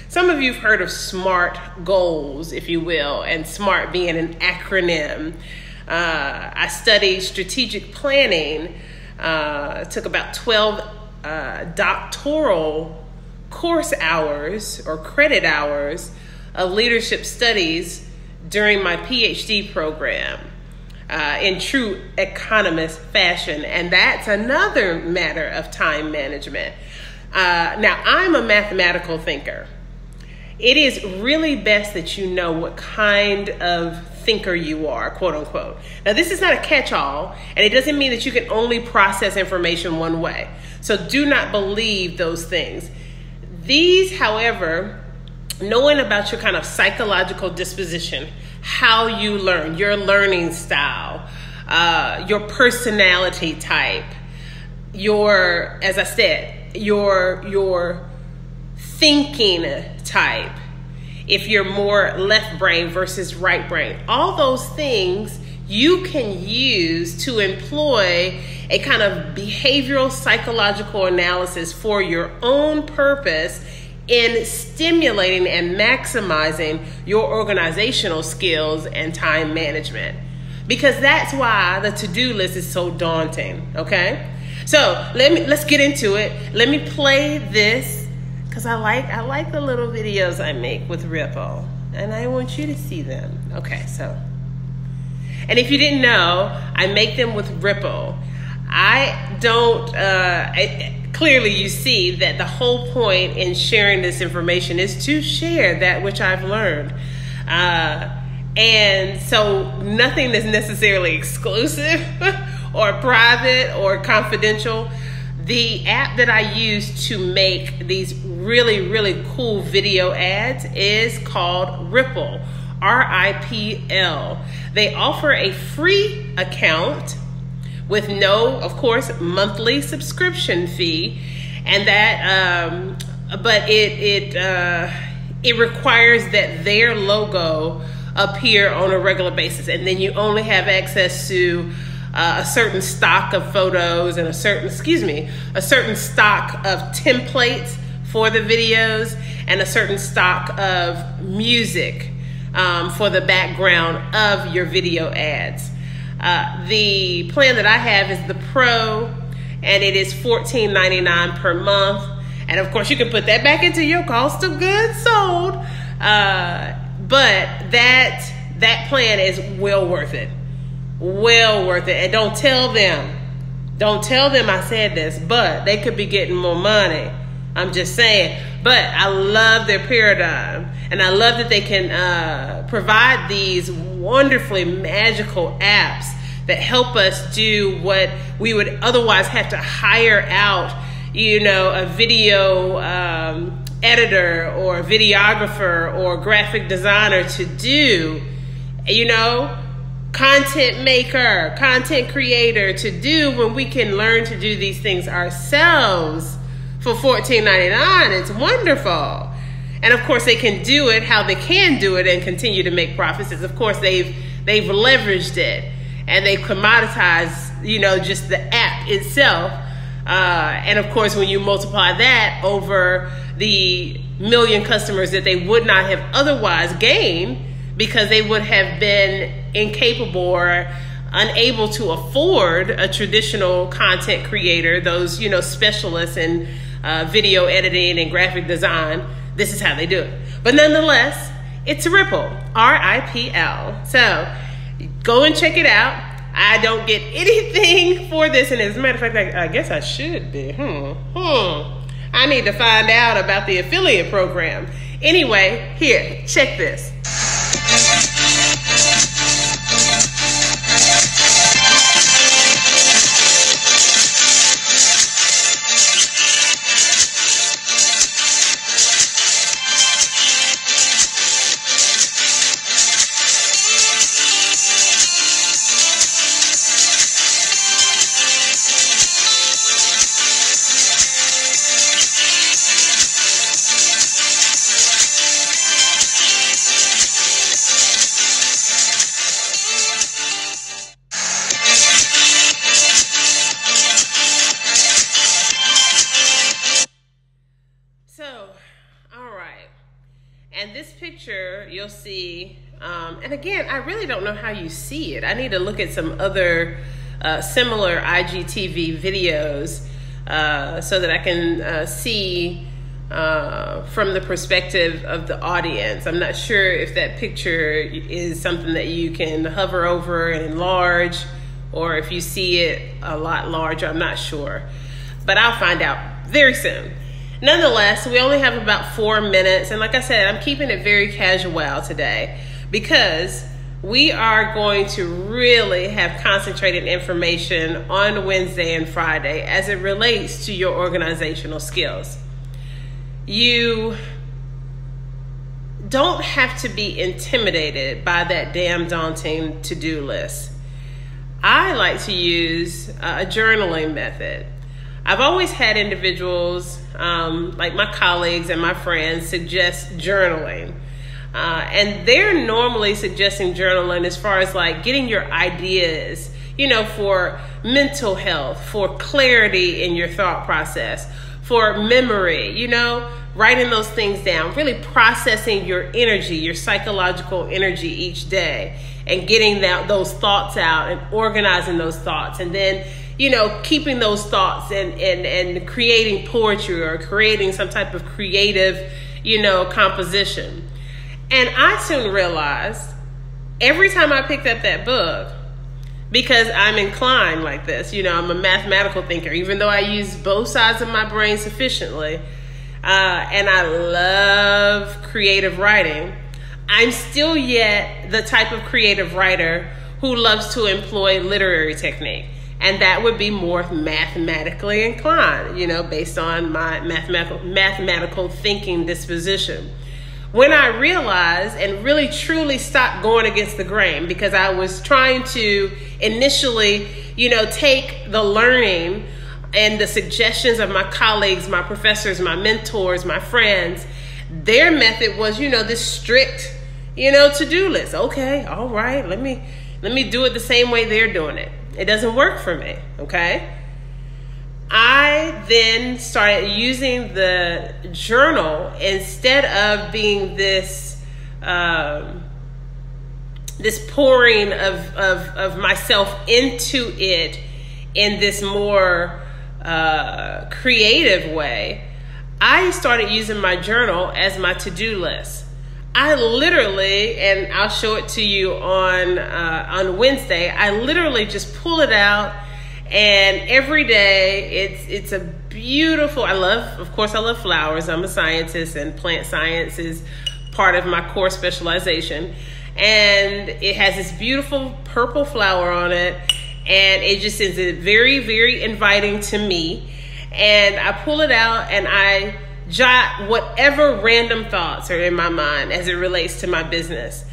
Some of you have heard of SMART goals, if you will, and SMART being an acronym. I studied strategic planning, took about 12 doctoral course hours or credit hours of leadership studies during my PhD program in true economist fashion. And that's another matter of time management. Now, I'm a mathematical thinker. It is really best that you know what kind of thinker you are, quote unquote. Now, this is not a catch-all, and it doesn't mean that you can only process information one way. So do not believe those things. These, however, knowing about your kind of psychological disposition, how you learn, your learning style, your personality type, your, as I said, your thinking type, if you're more left brain versus right brain, all those things you can use to employ a kind of behavioral psychological analysis for your own purpose in stimulating and maximizing your organizational skills and time management. Because that's why the to-do list is so daunting, okay? So let's get into it. Let me play this, because I like the little videos I make with Ripple, and I want you to see them. Okay, so, and if you didn't know, I make them with Ripple. I don't, clearly you see that the whole point in sharing this information is to share that which I've learned. And so nothing is necessarily exclusive or private or confidential. The app that I use to make these really, really cool video ads is called Ripple, R-I-P-L. They offer a free account with no, of course, monthly subscription fee, and that, but it requires that their logo appear on a regular basis, and then you only have access to a certain stock of photos and a certain stock of templates for the videos and a certain stock of music for the background of your video ads. The plan that I have is the Pro, and it is $14.99 per month. And of course, you can put that back into your cost of goods sold. But that plan is well worth it. Well worth it. And don't tell them I said this, but they could be getting more money. I'm just saying. But I love their paradigm, and I love that they can provide these wonderfully magical apps that help us do what we would otherwise have to hire out, a video editor or a videographer or graphic designer to do, content maker, content creator to do, when we can learn to do these things ourselves for $14.99. It's wonderful. And of course, they can do it how they can do it and continue to make profits. Is, of course, they've leveraged it, and they've commoditized, just the app itself. And of course, when you multiply that over the million customers that they would not have otherwise gained, because they would have been incapable or unable to afford a traditional content creator, those, specialists in video editing and graphic design, this is how they do it. But nonetheless, it's Ripple, R-I-P-L. So go and check it out. I don't get anything for this, and as a matter of fact, I guess I should be. I need to find out about the affiliate program. Anyway, here, check this. And this picture, you'll see, and again, I really don't know how you see it. I need to look at some other similar IGTV videos so that I can see from the perspective of the audience. I'm not sure if that picture is something that you can hover over and enlarge, or if you see it a lot larger. I'm not sure, but I'll find out very soon. Nonetheless, we only have about 4 minutes, and like I said, I'm keeping it very casual today because we are going to really have concentrated information on Wednesday and Friday as it relates to your organizational skills. You don't have to be intimidated by that damn daunting to-do list. I like to use a journaling method. I've always had individuals, like my colleagues and my friends, suggest journaling. And they're normally suggesting journaling as far as like getting your ideas, for mental health, for clarity in your thought process, for memory, writing those things down, really processing your energy, your psychological energy each day, and getting those thoughts out and organizing those thoughts, and then keeping those thoughts and creating poetry or creating some type of creative, composition. And I soon realized every time I picked up that book, because I'm inclined like this, I'm a mathematical thinker, even though I use both sides of my brain sufficiently, and I love creative writing, I'm still yet the type of creative writer who loves to employ literary technique. And that would be more mathematically inclined, based on my mathematical thinking disposition. When I realized and really truly stopped going against the grain, because I was trying to initially, take the learning and the suggestions of my colleagues, my professors, my mentors, my friends, their method was, this strict, to-do list. Okay, all right, let me do it the same way they're doing it. It doesn't work for me, okay? I then started using the journal instead of being this this pouring of myself into it in this more creative way. I started using my journal as my to-do list. I literally, and I'll show it to you on Wednesday, I literally just pull it out, and every day it's a beautiful, I love flowers. I'm a scientist, and plant science is part of my core specialization. And it has this beautiful purple flower on it, and it just is very, very inviting to me. And I pull it out and I jot whatever random thoughts are in my mind as it relates to my business.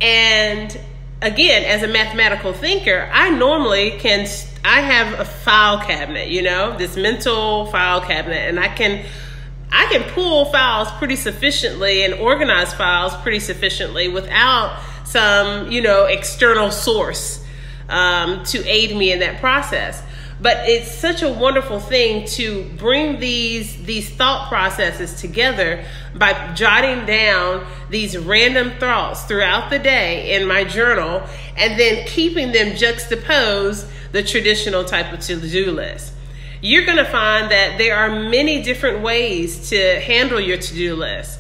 And again, as a mathematical thinker, I have a file cabinet, this mental file cabinet, and I can pull files pretty sufficiently and organize files pretty sufficiently without some, external source to aid me in that process. But it's such a wonderful thing to bring these thought processes together by jotting down these random thoughts throughout the day in my journal, and then keeping them juxtaposed the traditional type of to-do list. You're going to find that there are many different ways to handle your to-do list,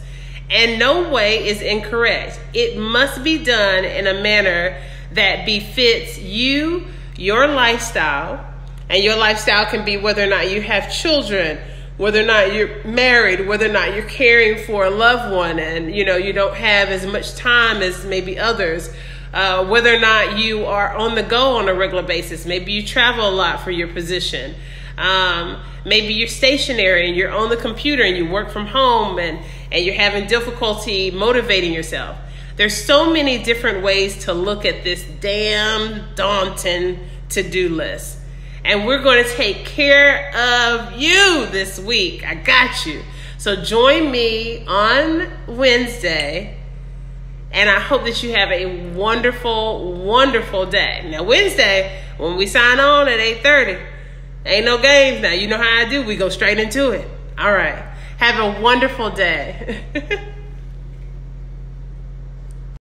and no way is incorrect. It must be done in a manner that befits you, your lifestyle. And your lifestyle can be whether or not you have children, whether or not you're married, whether or not you're caring for a loved one and, you don't have as much time as maybe others, whether or not you are on the go on a regular basis. Maybe you travel a lot for your position. Maybe you're stationary and you're on the computer and you work from home and you're having difficulty motivating yourself. There's so many different ways to look at this damn daunting to-do list. And we're going to take care of you this week. I got you. So join me on Wednesday. And I hope that you have a wonderful, wonderful day. Now, Wednesday, when we sign on at 8:30, ain't no games now. You know how I do. We go straight into it. All right. Have a wonderful day.